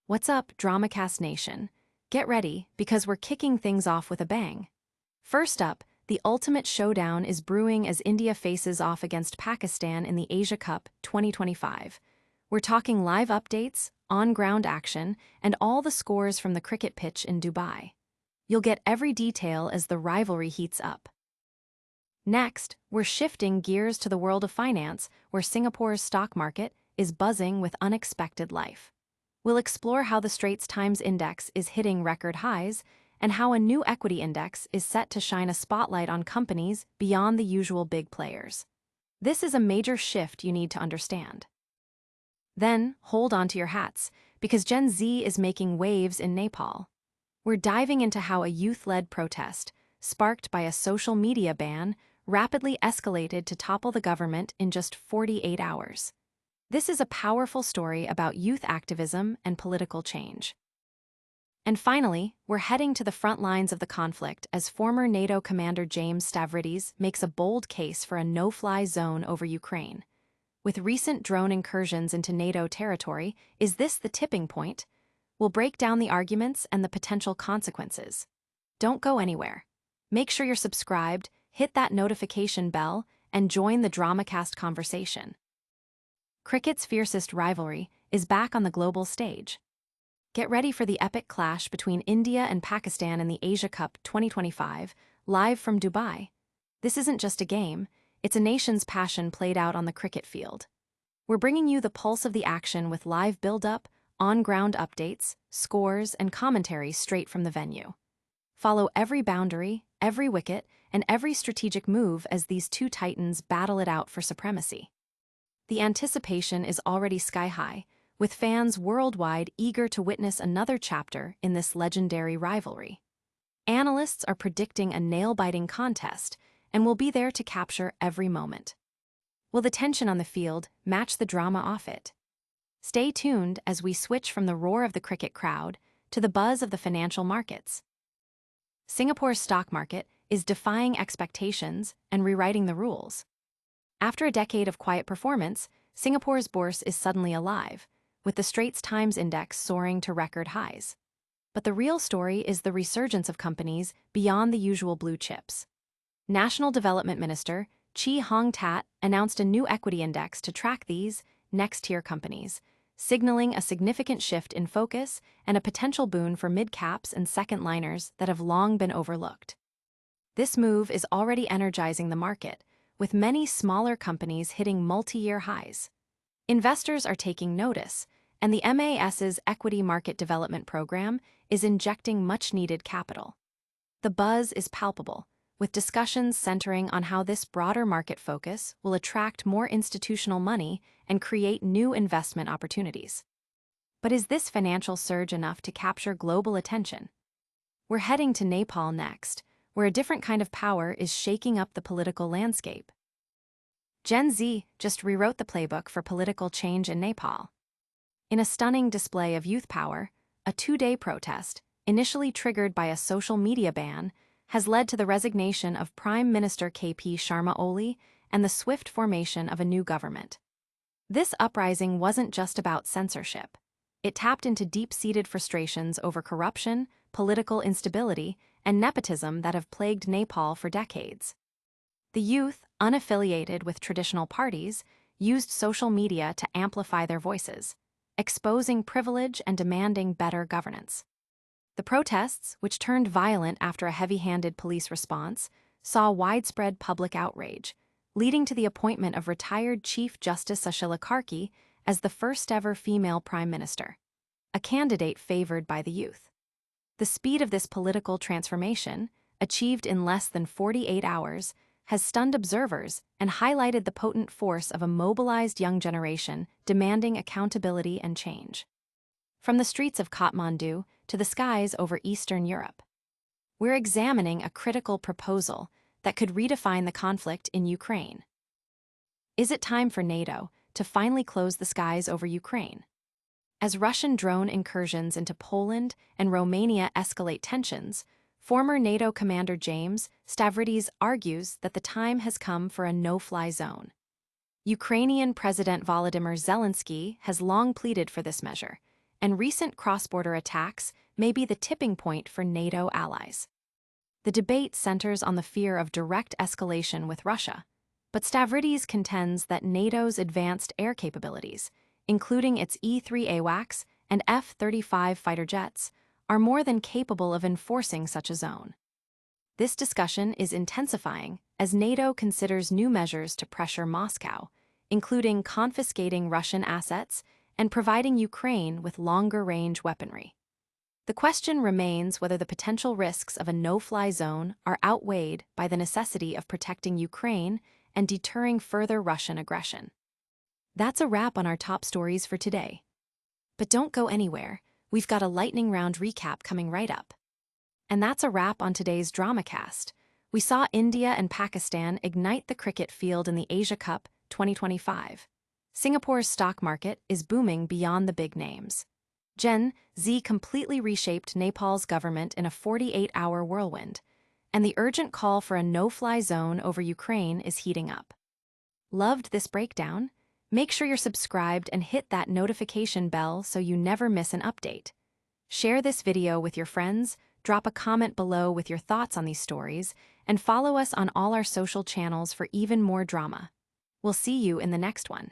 What's up, DramaCast Nation? Get ready, because we're kicking things off with a bang. First up, the ultimate showdown is brewing as India faces off against Pakistan in the Asia Cup 2025. We're talking live updates, on-ground action, and all the scores from the cricket pitch in Dubai. You'll get every detail as the rivalry heats up. Next, we're shifting gears to the world of finance, where Singapore's stock market is buzzing with unexpected life. We'll explore how the Straits Times Index is hitting record highs and how a new equity index is set to shine a spotlight on companies beyond the usual big players. This is a major shift you need to understand. Then, hold on to your hats, because Gen Z is making waves in Nepal. We're diving into how a youth-led protest, sparked by a social media ban, rapidly escalated to topple the government in just 48 hours. This is a powerful story about youth activism and political change. And finally, we're heading to the front lines of the conflict as former NATO commander James Stavridis makes a bold case for a no-fly zone over Ukraine. With recent drone incursions into NATO territory, is this the tipping point? We'll break down the arguments and the potential consequences. Don't go anywhere. Make sure you're subscribed, hit that notification bell, and join the DramaCast conversation. Cricket's fiercest rivalry is back on the global stage. Get ready for the epic clash between India and Pakistan in the Asia Cup 2025, live from Dubai. This isn't just a game, it's a nation's passion played out on the cricket field. We're bringing you the pulse of the action with live build-up, on-ground updates, scores, and commentary straight from the venue. Follow every boundary, every wicket, and every strategic move as these two titans battle it out for supremacy. The anticipation is already sky-high, with fans worldwide eager to witness another chapter in this legendary rivalry. Analysts are predicting a nail-biting contest, and will be there to capture every moment. Will the tension on the field match the drama off it? Stay tuned as we switch from the roar of the cricket crowd to the buzz of the financial markets. Singapore's stock market is defying expectations and rewriting the rules. After a decade of quiet performance, Singapore's bourse is suddenly alive, with the Straits Times Index soaring to record highs. But the real story is the resurgence of companies beyond the usual blue chips. National Development Minister Chee Hong Tat announced a new equity index to track these next-tier companies, signaling a significant shift in focus and a potential boon for mid-caps and second-liners that have long been overlooked. This move is already energizing the market, with many smaller companies hitting multi-year highs. Investors are taking notice, and the MAS's Equity Market Development Program is injecting much-needed capital. The buzz is palpable, with discussions centering on how this broader market focus will attract more institutional money and create new investment opportunities. But is this financial surge enough to capture global attention? We're heading to Nepal next, where a different kind of power is shaking up the political landscape. Gen Z just rewrote the playbook for political change in Nepal. In a stunning display of youth power, a two-day protest, initially triggered by a social media ban, has led to the resignation of Prime Minister KP Sharma Oli and the swift formation of a new government. This uprising wasn't just about censorship. It tapped into deep-seated frustrations over corruption, political instability, and nepotism that have plagued Nepal for decades. The youth, unaffiliated with traditional parties, used social media to amplify their voices, exposing privilege and demanding better governance. The protests, which turned violent after a heavy-handed police response, saw widespread public outrage, leading to the appointment of retired Chief Justice Sushila Karki as the first-ever female prime minister, a candidate favored by the youth. The speed of this political transformation, achieved in less than 48 hours, has stunned observers and highlighted the potent force of a mobilized young generation demanding accountability and change. From the streets of Kathmandu to the skies over Eastern Europe, we're examining a critical proposal that could redefine the conflict in Ukraine. Is it time for NATO to finally close the skies over Ukraine? As Russian drone incursions into Poland and Romania escalate tensions, former NATO commander James Stavridis argues that the time has come for a no-fly zone. Ukrainian President Volodymyr Zelensky has long pleaded for this measure, and recent cross-border attacks may be the tipping point for NATO allies. The debate centers on the fear of direct escalation with Russia, but Stavridis contends that NATO's advanced air capabilities, including its E-3 AWACS and F-35 fighter jets, are more than capable of enforcing such a zone. This discussion is intensifying as NATO considers new measures to pressure Moscow, including confiscating Russian assets and providing Ukraine with longer-range weaponry. The question remains whether the potential risks of a no-fly zone are outweighed by the necessity of protecting Ukraine and deterring further Russian aggression. That's a wrap on our top stories for today. But don't go anywhere, we've got a lightning round recap coming right up. And that's a wrap on today's DramaCast. We saw India and Pakistan ignite the cricket field in the Asia Cup 2025. Singapore's stock market is booming beyond the big names. Gen Z completely reshaped Nepal's government in a 48-hour whirlwind, and the urgent call for a no-fly zone over Ukraine is heating up. Loved this breakdown? Make sure you're subscribed and hit that notification bell so you never miss an update. Share this video with your friends, drop a comment below with your thoughts on these stories, and follow us on all our social channels for even more drama. We'll see you in the next one.